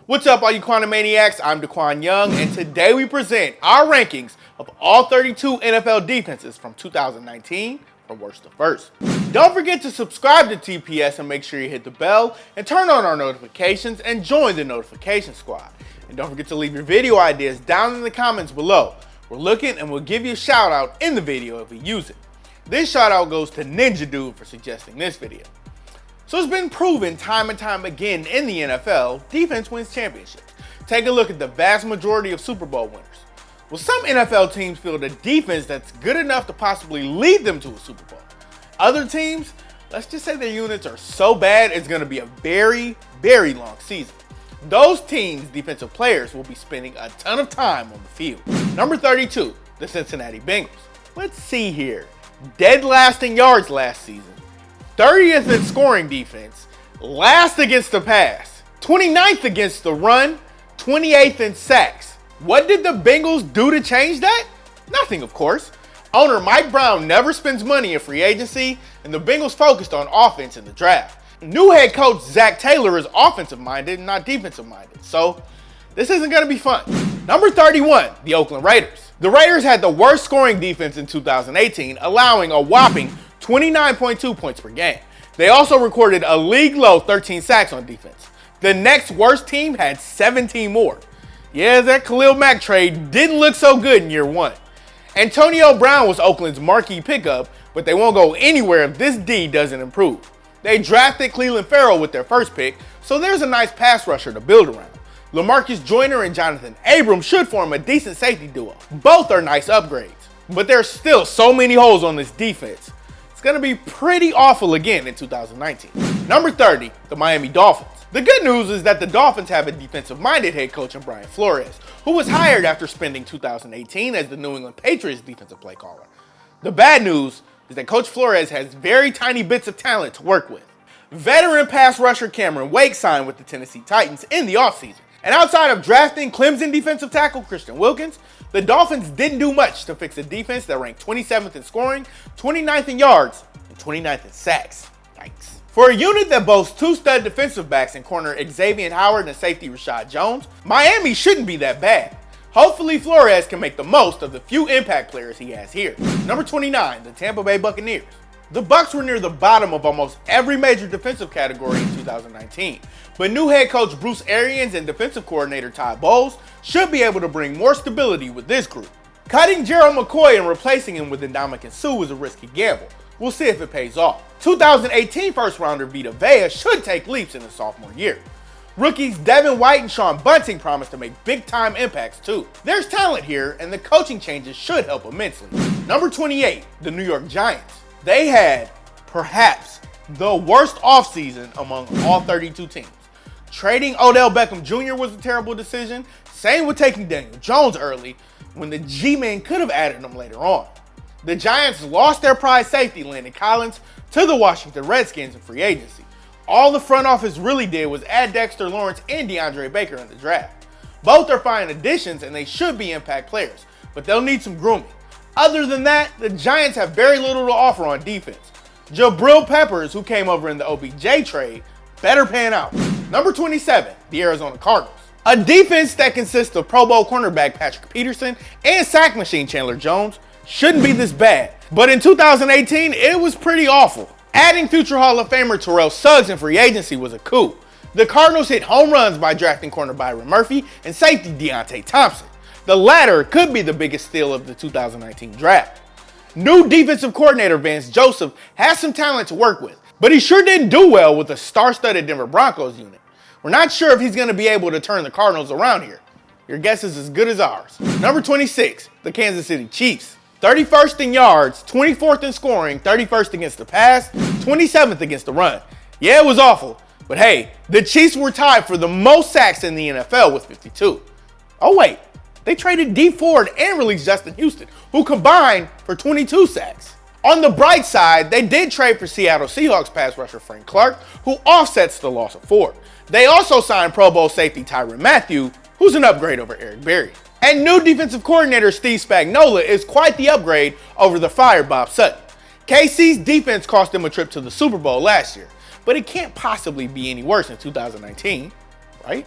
What's up, all you Quantumaniacs? I'm DeQwan Young, and today we present our rankings of all 32 NFL defenses from 2019 from worst to first. Don't forget to subscribe to TPS and make sure you hit the bell and turn on our notifications and join the notification squad. And don't forget to leave your video ideas down in the comments below. We're looking and we'll give you a shout out in the video if we use it. This shout out goes to Ninja Dude for suggesting this video. So it's been proven time and time again in the NFL, defense wins championships. Take a look at the vast majority of Super Bowl winners. Well, some NFL teams field a defense that's good enough to possibly lead them to a Super Bowl. Other teams, let's just say their units are so bad it's going to be a very, very long season. Those teams' defensive players will be spending a ton of time on the field. Number 32, the Cincinnati Bengals. Let's see here. Dead last in yards last season. 30th in scoring defense, last against the pass, 29th against the run, 28th in sacks. What did the Bengals do to change that? Nothing, of course. Owner Mike Brown never spends money in free agency, and the Bengals focused on offense in the draft. New head coach Zach Taylor is offensive minded and not defensive minded, so this isn't going to be fun. Number 31, the Oakland Raiders. The Raiders had the worst scoring defense in 2018, allowing a whopping 29.2 points per game. They also recorded a league-low 13 sacks on defense. The next worst team had 17 more. Yeah, that Khalil Mack trade didn't look so good in year one. Antonio Brown was Oakland's marquee pickup, but they won't go anywhere if this D doesn't improve. They drafted Clelin Ferrell with their first pick, so there's a nice pass rusher to build around. LaMarcus Joyner and Jonathan Abram should form a decent safety duo. Both are nice upgrades, but there's still so many holes on this defense. It's going to be pretty awful again in 2019. Number 30, the Miami Dolphins. The good news is that the Dolphins have a defensive-minded head coach in Brian Flores, who was hired after spending 2018 as the New England Patriots defensive play caller. The bad news is that Coach Flores has very tiny bits of talent to work with. Veteran pass rusher Cameron Wake signed with the Tennessee Titans in the offseason. And outside of drafting Clemson defensive tackle Christian Wilkins, the Dolphins didn't do much to fix a defense that ranked 27th in scoring, 29th in yards, and 29th in sacks. Yikes. For a unit that boasts two stud defensive backs in corner Xavier Howard and safety Rashad Jones, Miami shouldn't be that bad. Hopefully Flores can make the most of the few impact players he has here. Number 29, the Tampa Bay Buccaneers. The Bucs were near the bottom of almost every major defensive category in 2019, but new head coach Bruce Arians and defensive coordinator Todd Bowles should be able to bring more stability with this group. Cutting Gerald McCoy and replacing him with Ndamukong Suh is a risky gamble. We'll see if it pays off. 2018 first-rounder Vita Vea should take leaps in his sophomore year. Rookies Devin White and Sean Bunting promise to make big-time impacts too. There's talent here, and the coaching changes should help immensely. Number 28, the New York Giants. They had, perhaps, the worst offseason among all 32 teams. Trading Odell Beckham Jr. was a terrible decision. Same with taking Daniel Jones early, when the G-Men could have added him later on. The Giants lost their prize safety, Landon Collins, to the Washington Redskins in free agency. All the front office really did was add Dexter Lawrence and DeAndre Baker in the draft. Both are fine additions and they should be impact players, but they'll need some grooming. Other than that, the Giants have very little to offer on defense. Jabril Peppers, who came over in the OBJ trade, better pan out. Number 27, the Arizona Cardinals. A defense that consists of Pro Bowl cornerback Patrick Peterson and sack machine Chandler Jones shouldn't be this bad. But in 2018, it was pretty awful. Adding future Hall of Famer Terrell Suggs in free agency was a coup. The Cardinals hit home runs by drafting corner Byron Murphy and safety Deontay Thompson. The latter could be the biggest steal of the 2019 draft. New defensive coordinator Vance Joseph has some talent to work with, but he sure didn't do well with a star-studded Denver Broncos unit. We're not sure if he's going to be able to turn the Cardinals around here. Your guess is as good as ours. Number 26, the Kansas City Chiefs. 31st in yards, 24th in scoring, 31st against the pass, 27th against the run. Yeah, it was awful, but hey, the Chiefs were tied for the most sacks in the NFL with 52. Oh wait. They traded Dee Ford and released Justin Houston, who combined for 22 sacks. On the bright side, they did trade for Seattle Seahawks pass rusher Frank Clark, who offsets the loss of Ford. They also signed Pro Bowl safety Tyrann Mathieu, who's an upgrade over Eric Berry. And new defensive coordinator Steve Spagnuolo is quite the upgrade over the fired Bob Sutton. KC's defense cost them a trip to the Super Bowl last year, but it can't possibly be any worse in 2019, right?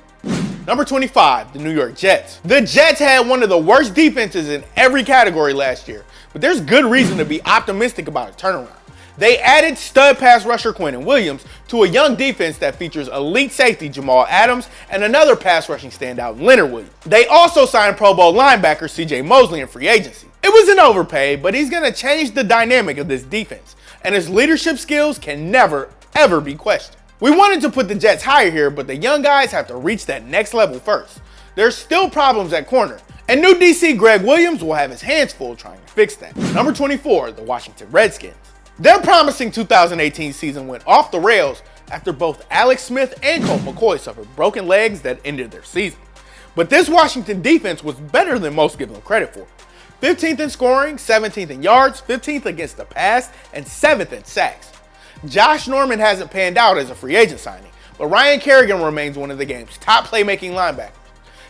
Number 25, the New York Jets. The Jets had one of the worst defenses in every category last year, but there's good reason to be optimistic about a turnaround. They added stud pass rusher Quentin Williams to a young defense that features elite safety Jamal Adams and another pass rushing standout Leonard Williams. They also signed Pro Bowl linebacker CJ Mosley in free agency. It was an overpay, but he's going to change the dynamic of this defense, and his leadership skills can never, ever be questioned. We wanted to put the Jets higher here, but the young guys have to reach that next level first. There's still problems at corner, and new DC Greg Williams will have his hands full trying to fix that. Number 24, the Washington Redskins. Their promising 2018 season went off the rails after both Alex Smith and Colt McCoy suffered broken legs that ended their season. But this Washington defense was better than most give them credit for. 15th in scoring, 17th in yards, 15th against the pass, and 7th in sacks. Josh Norman hasn't panned out as a free agent signing, but Ryan Kerrigan remains one of the game's top playmaking linebackers.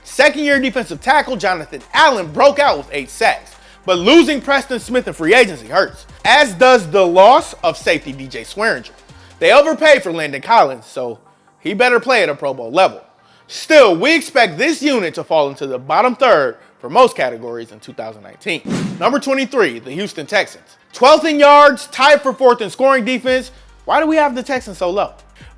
Second-year defensive tackle Jonathan Allen broke out with 8 sacks, but losing Preston Smith in free agency hurts, as does the loss of safety DJ Swearinger. They overpaid for Landon Collins, so he better play at a Pro Bowl level. Still, we expect this unit to fall into the bottom third for most categories in 2019. Number 23, the Houston Texans. 12th in yards, tied for 4th in scoring defense. Why do we have the Texans so low?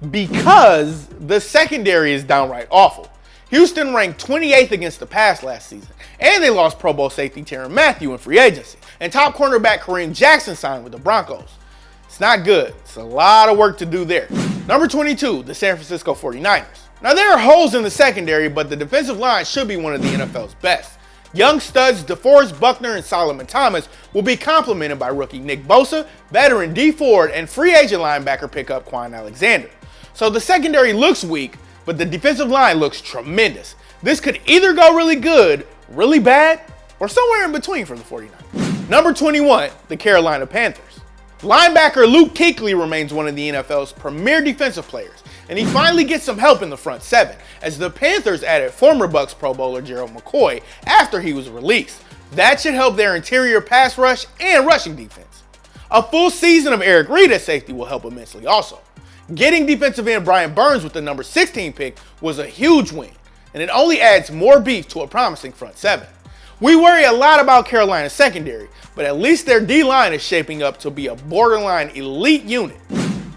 Because the secondary is downright awful. Houston ranked 28th against the pass last season, and they lost Pro Bowl safety Tyrann Mathieu in free agency, and top cornerback Kareem Jackson signed with the Broncos. It's not good. It's a lot of work to do there. Number 22, the San Francisco 49ers. Now, there are holes in the secondary, but the defensive line should be one of the NFL's best. Young studs DeForest Buckner and Solomon Thomas will be complemented by rookie Nick Bosa, veteran Dee Ford, and free agent linebacker pickup Quan Alexander. So the secondary looks weak, but the defensive line looks tremendous. This could either go really good, really bad, or somewhere in between for the 49ers. Number 21, the Carolina Panthers. Linebacker Luke Kuechly remains one of the NFL's premier defensive players, and he finally gets some help in the front seven, as the Panthers added former Bucs Pro Bowler Gerald McCoy after he was released. That should help their interior pass rush and rushing defense. A full season of Eric Reid at safety will help immensely also. Getting defensive end Brian Burns with the number 16 pick was a huge win, and it only adds more beef to a promising front seven. We worry a lot about Carolina's secondary, but at least their D-line is shaping up to be a borderline elite unit.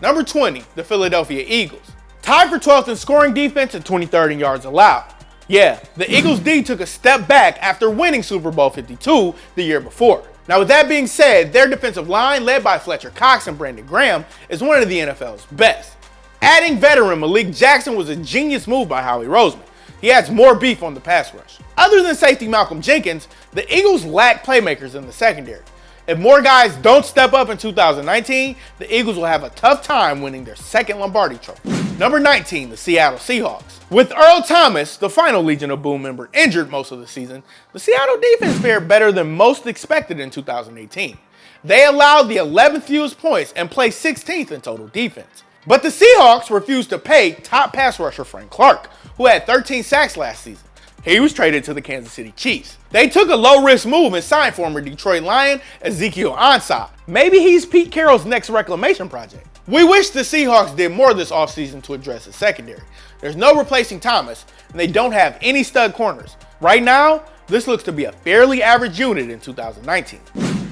Number 20, the Philadelphia Eagles. Tied for 12th in scoring defense and 23rd in yards allowed. Yeah, the Eagles D took a step back after winning Super Bowl 52 the year before. Now, with that being said, their defensive line, led by Fletcher Cox and Brandon Graham, is one of the NFL's best. Adding veteran Malik Jackson was a genius move by Howie Roseman. He adds more beef on the pass rush. Other than safety Malcolm Jenkins, the Eagles lack playmakers in the secondary. If more guys don't step up in 2019, the Eagles will have a tough time winning their second Lombardi trophy. Number 19, the Seattle Seahawks. With Earl Thomas, the final Legion of Boom member, injured most of the season, the Seattle defense fared better than most expected in 2018. They allowed the 11th fewest points and placed 16th in total defense. But the Seahawks refused to pay top pass rusher Frank Clark, who had 13 sacks last season. He was traded to the Kansas City Chiefs. They took a low-risk move and signed former Detroit Lion Ezekiel Ansah. Maybe he's Pete Carroll's next reclamation project. We wish the Seahawks did more this offseason to address the secondary. There's no replacing Thomas, and they don't have any stud corners. Right now, this looks to be a fairly average unit in 2019.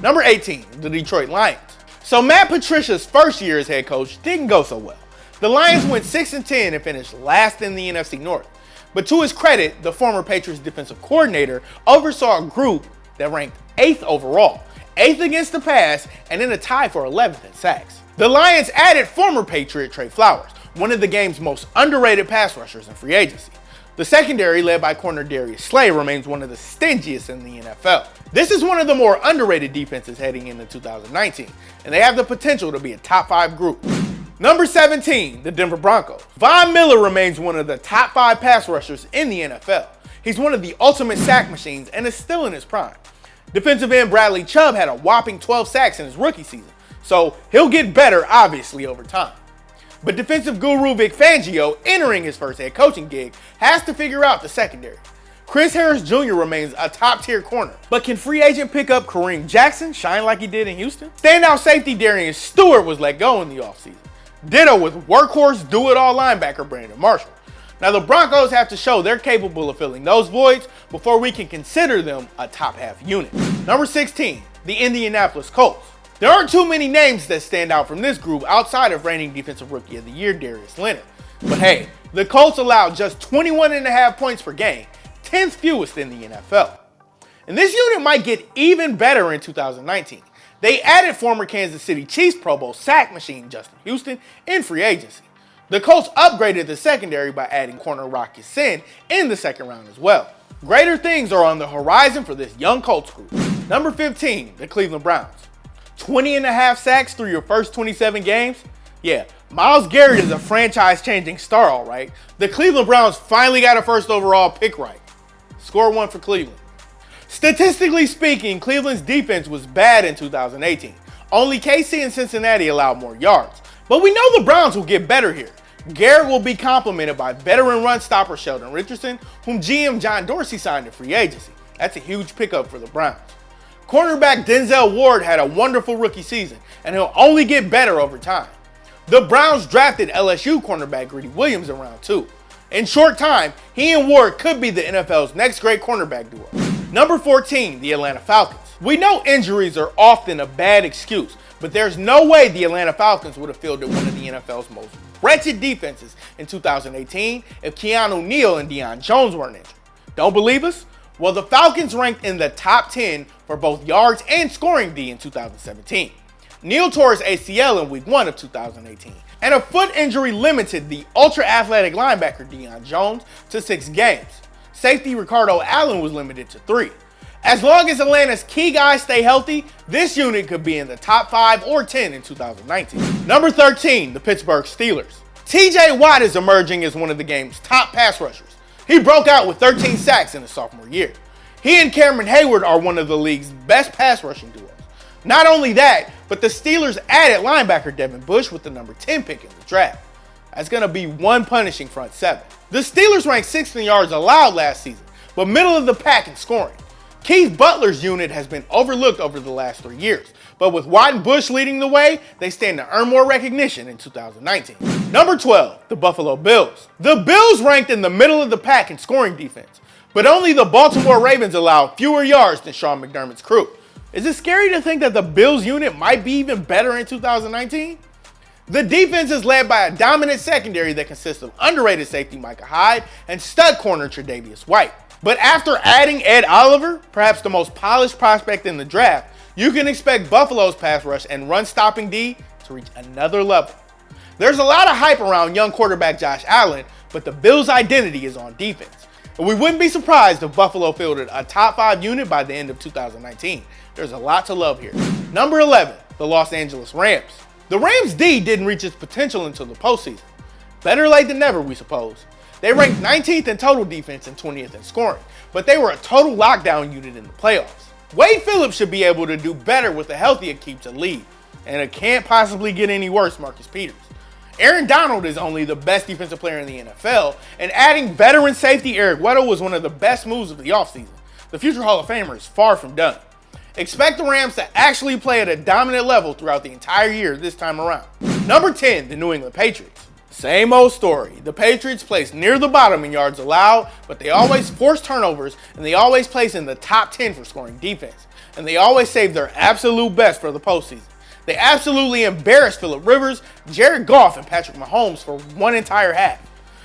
Number 18, the Detroit Lions. So Matt Patricia's first year as head coach didn't go so well. The Lions went 6-10 and finished last in the NFC North. But to his credit, the former Patriots defensive coordinator oversaw a group that ranked 8th overall, 8th against the pass, and in a tie for 11th in sacks. The Lions added former Patriot Trey Flowers, one of the game's most underrated pass rushers in free agency. The secondary, led by corner Darius Slay, remains one of the stingiest in the NFL. This is one of the more underrated defenses heading into 2019, and they have the potential to be a top 5 group. Number 17, the Denver Broncos. Von Miller remains one of the top 5 pass rushers in the NFL. He's one of the ultimate sack machines and is still in his prime. Defensive end Bradley Chubb had a whopping 12 sacks in his rookie season, so he'll get better obviously over time. But defensive guru Vic Fangio, entering his first head coaching gig, has to figure out the secondary. Chris Harris Jr. remains a top-tier corner, but can free agent pickup Kareem Jackson shine like he did in Houston? Standout safety Darian Stewart was let go in the offseason. Ditto with workhorse do-it-all linebacker Brandon Marshall. Now the Broncos have to show they're capable of filling those voids before we can consider them a top half unit. Number 16, the Indianapolis Colts. There aren't too many names that stand out from this group outside of reigning Defensive Rookie of the Year Darius Leonard. But hey, the Colts allowed just 21.5 points per game, 10th fewest in the NFL. And this unit might get even better in 2019. They added former Kansas City Chiefs Pro Bowl sack machine Justin Houston in free agency. The Colts upgraded the secondary by adding corner Rock Ya-Sin in the second round as well. Greater things are on the horizon for this young Colts group. Number 15, the Cleveland Browns. 20.5 sacks through your first 27 games? Yeah, Myles Garrett is a franchise-changing star, all right. The Cleveland Browns finally got a first overall pick right. Score one for Cleveland. Statistically speaking, Cleveland's defense was bad in 2018. Only KC and Cincinnati allowed more yards. But we know the Browns will get better here. Garrett will be complemented by veteran run stopper Sheldon Richardson, whom GM John Dorsey signed in free agency. That's a huge pickup for the Browns. Cornerback Denzel Ward had a wonderful rookie season, and he'll only get better over time. The Browns drafted LSU cornerback Greedy Williams in round 2. In short time, he and Ward could be the NFL's next great cornerback duo. Number 14, the Atlanta Falcons. We know injuries are often a bad excuse, but there's no way the Atlanta Falcons would have fielded one of the NFL's most wretched defenses in 2018 if Keanu Neal and Deion Jones weren't injured. Don't believe us? Well, the Falcons ranked in the top 10 for both yards and scoring D in 2017. Neal tore his ACL in week 1 of 2018, and a foot injury limited the ultra-athletic linebacker Deion Jones to 6 games. Safety Ricardo Allen was limited to 3. As long as Atlanta's key guys stay healthy, this unit could be in the top 5 or 10 in 2019. Number 13, the Pittsburgh Steelers. TJ Watt is emerging as one of the game's top pass rushers. He broke out with 13 sacks in his sophomore year. He and Cameron Hayward are one of the league's best pass rushing duos. Not only that, but the Steelers added linebacker Devin Bush with the number 10 pick in the draft. That's going to be one punishing front seven. The Steelers ranked 6th in yards allowed last season, but middle of the pack in scoring. Keith Butler's unit has been overlooked over the last 3 years, but with Watt and Bush leading the way, they stand to earn more recognition in 2019. Number 12, the Buffalo Bills. The Bills ranked in the middle of the pack in scoring defense, but only the Baltimore Ravens allowed fewer yards than Sean McDermott's crew. Is it scary to think that the Bills unit might be even better in 2019? The defense is led by a dominant secondary that consists of underrated safety Micah Hyde and stud corner Tre'Davious White. But after adding Ed Oliver, perhaps the most polished prospect in the draft, you can expect Buffalo's pass rush and run-stopping D to reach another level. There's a lot of hype around young quarterback Josh Allen, but the Bills' identity is on defense. And we wouldn't be surprised if Buffalo fielded a top 5 unit by the end of 2019. There's a lot to love here. Number 11, the Los Angeles Rams. The Rams' D didn't reach its potential until the postseason. Better late than never, we suppose. They ranked 19th in total defense and 20th in scoring, but they were a total lockdown unit in the playoffs. Wade Phillips should be able to do better with a healthy Aqib Talib, and it can't possibly get any worse, Marcus Peters. Aaron Donald is only the best defensive player in the NFL, and adding veteran safety Eric Weddle was one of the best moves of the offseason. The future Hall of Famer is far from done. Expect the Rams to actually play at a dominant level throughout the entire year this time around. Number 10, the New England Patriots. Same old story. The Patriots place near the bottom in yards allowed, but they always force turnovers, and they always place in the top 10 for scoring defense. And they always save their absolute best for the postseason. They absolutely embarrassed Phillip Rivers, Jared Goff, and Patrick Mahomes for one entire half.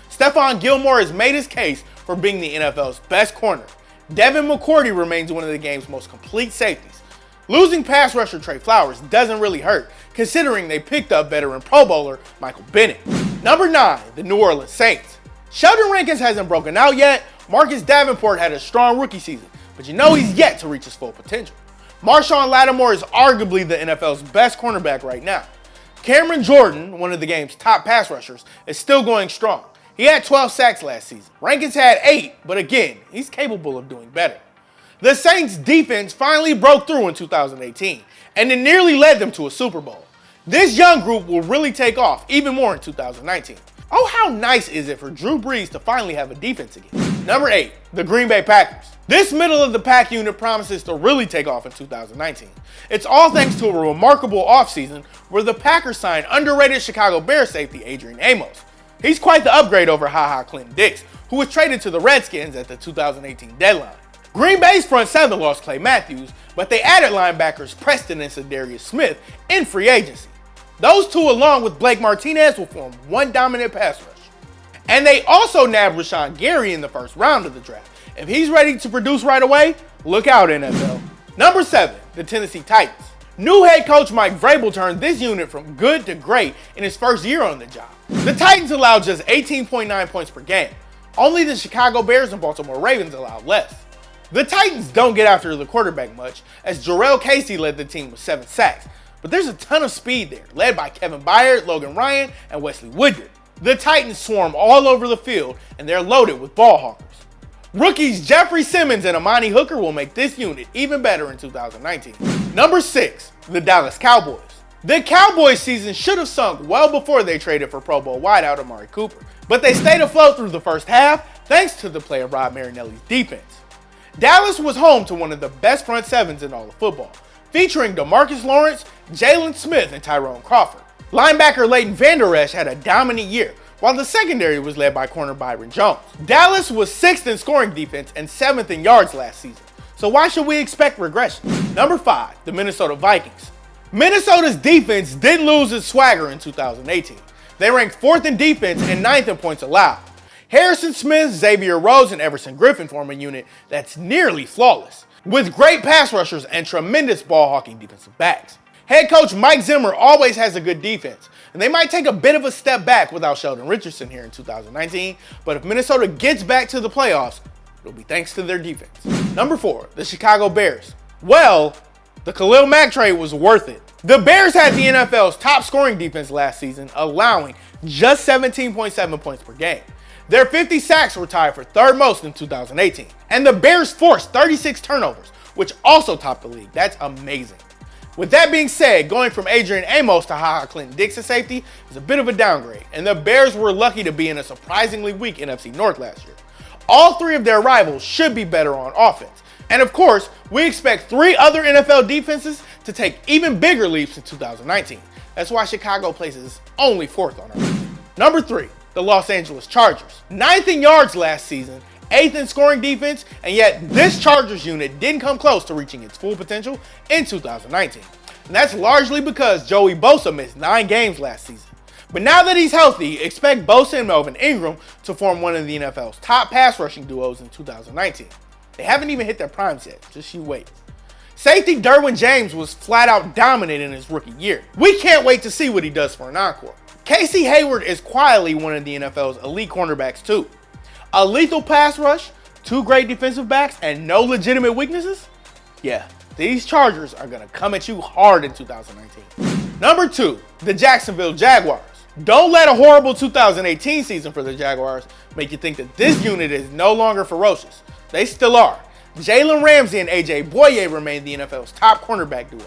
Stephon Gilmore has made his case for being the NFL's best corner. Devin McCourty remains one of the game's most complete safeties. Losing pass rusher Trey Flowers doesn't really hurt, considering they picked up veteran Pro Bowler Michael Bennett. Number 9, the New Orleans Saints. Sheldon Rankins hasn't broken out yet. Marcus Davenport had a strong rookie season, but you know he's yet to reach his full potential. Marshawn Lattimore is arguably the NFL's best cornerback right now. Cameron Jordan, one of the game's top pass rushers, is still going strong. He had 12 sacks last season. Rankins had 8, but again, he's capable of doing better. The Saints' defense finally broke through in 2018, and it nearly led them to a Super Bowl. This young group will really take off even more in 2019. Oh, how nice is it for Drew Brees to finally have a defense again? Number 8, the Green Bay Packers. This middle of the pack unit promises to really take off in 2019. It's all thanks to a remarkable offseason where the Packers signed underrated Chicago Bears safety Adrian Amos. He's quite the upgrade over Clinton Dix, who was traded to the Redskins at the 2018 deadline. Green Bay's front seven lost Clay Matthews, but they added linebackers Preston and Cedarius Smith in free agency. Those two, along with Blake Martinez, will form one dominant pass rush. And they also nabbed Rashawn Gary in the first round of the draft. If he's ready to produce right away, look out, NFL. Number 7, the Tennessee Titans. New head coach Mike Vrabel turned this unit from good to great in his first year on the job. The Titans allowed just 18.9 points per game. Only the Chicago Bears and Baltimore Ravens allowed less. The Titans don't get after the quarterback much, as Jarrell Casey led the team with 7 sacks, but there's a ton of speed there, led by Kevin Byard, Logan Ryan, and Wesley Woodyard. The Titans swarm all over the field, and they're loaded with ball hawkers. Rookies Jeffrey Simmons and Amani Hooker will make this unit even better in 2019. Number 6, the Dallas Cowboys. The Cowboys season should have sunk well before they traded for Pro Bowl wideout Amari Cooper, but they stayed afloat through the first half thanks to the play of Rob Marinelli's defense. Dallas was home to one of the best front sevens in all of football, featuring DeMarcus Lawrence, Jalen Smith, and Tyrone Crawford. Linebacker Leighton Vander Esch had a dominant year, while the secondary was led by corner Byron Jones. Dallas was 6th in scoring defense and 7th in yards last season, so why should we expect regression? Number 5, the Minnesota Vikings. Minnesota's defense did lose its swagger in 2018. They ranked 4th in defense and 9th in points allowed. Harrison Smith, Xavier Rhodes, and Everson Griffin form a unit that's nearly flawless, with great pass rushers and tremendous ball-hawking defensive backs. Head coach Mike Zimmer always has a good defense, and they might take a bit of a step back without Sheldon Richardson here in 2019, but if Minnesota gets back to the playoffs, it'll be thanks to their defense. Number 4, the Chicago Bears. Well, the Khalil Mack trade was worth it. The Bears had the NFL's top scoring defense last season, allowing just 17.7 points per game. Their 50 sacks were tied for 3rd most in 2018, and the Bears forced 36 turnovers, which also topped the league. That's amazing. With that being said, going from Adrian Amos to Clinton Dix at safety is a bit of a downgrade, and the Bears were lucky to be in a surprisingly weak NFC North last year. All 3 of their rivals should be better on offense, and of course, we expect 3 other NFL defenses to take even bigger leaps in 2019. That's why Chicago places only 4th on our list. Number 3, the Los Angeles Chargers. 9th in yards last season, 8th in scoring defense, and yet this Chargers unit didn't come close to reaching its full potential in 2019. And that's largely because Joey Bosa missed 9 games last season. But now that he's healthy, expect Bosa and Melvin Ingram to form one of the NFL's top pass rushing duos in 2019. They haven't even hit their primes yet, just you wait. Safety Derwin James was flat out dominant in his rookie year. We can't wait to see what he does for an encore. Casey Hayward is quietly one of the NFL's elite cornerbacks too. A lethal pass rush, 2 great defensive backs, and no legitimate weaknesses? Yeah, these Chargers are going to come at you hard in 2019. Number 2, the Jacksonville Jaguars. Don't let a horrible 2018 season for the Jaguars make you think that this unit is no longer ferocious. They still are. Jalen Ramsey and AJ Boye remain the NFL's top cornerback duo.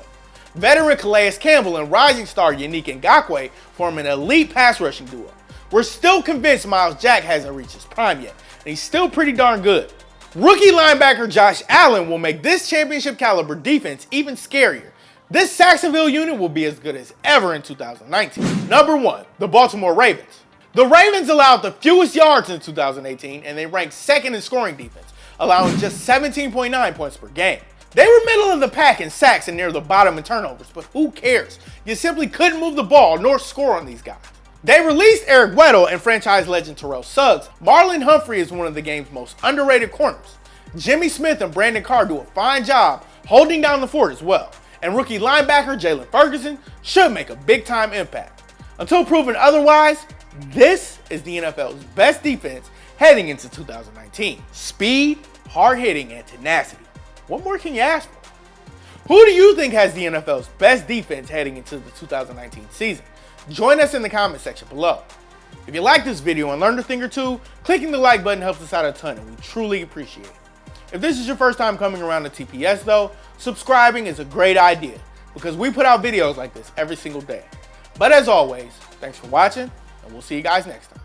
Veteran Calais Campbell and rising star Yannick Ngakoue form an elite pass rushing duo. We're still convinced Myles Jack hasn't reached his prime yet, and he's still pretty darn good. Rookie linebacker Josh Allen will make this championship caliber defense even scarier. This Jacksonville unit will be as good as ever in 2019. Number 1, the Baltimore Ravens. The Ravens allowed the fewest yards in 2018, and they ranked 2nd in scoring defense, allowing just 17.9 points per game. They were middle of the pack in sacks and near the bottom in turnovers, but who cares? You simply couldn't move the ball nor score on these guys. They released Eric Weddle and franchise legend Terrell Suggs. Marlon Humphrey is one of the game's most underrated corners. Jimmy Smith and Brandon Carr do a fine job holding down the fort as well. And rookie linebacker Jalen Ferguson should make a big-time impact. Until proven otherwise, this is the NFL's best defense heading into 2019. Speed, hard-hitting, and tenacity. What more can you ask for? Who do you think has the NFL's best defense heading into the 2019 season? Join us in the comment section below. If you like this video and learned a thing or two, clicking the like button helps us out a ton and we truly appreciate it. If this is your first time coming around to TPS though, subscribing is a great idea because we put out videos like this every single day. But as always, thanks for watching and we'll see you guys next time.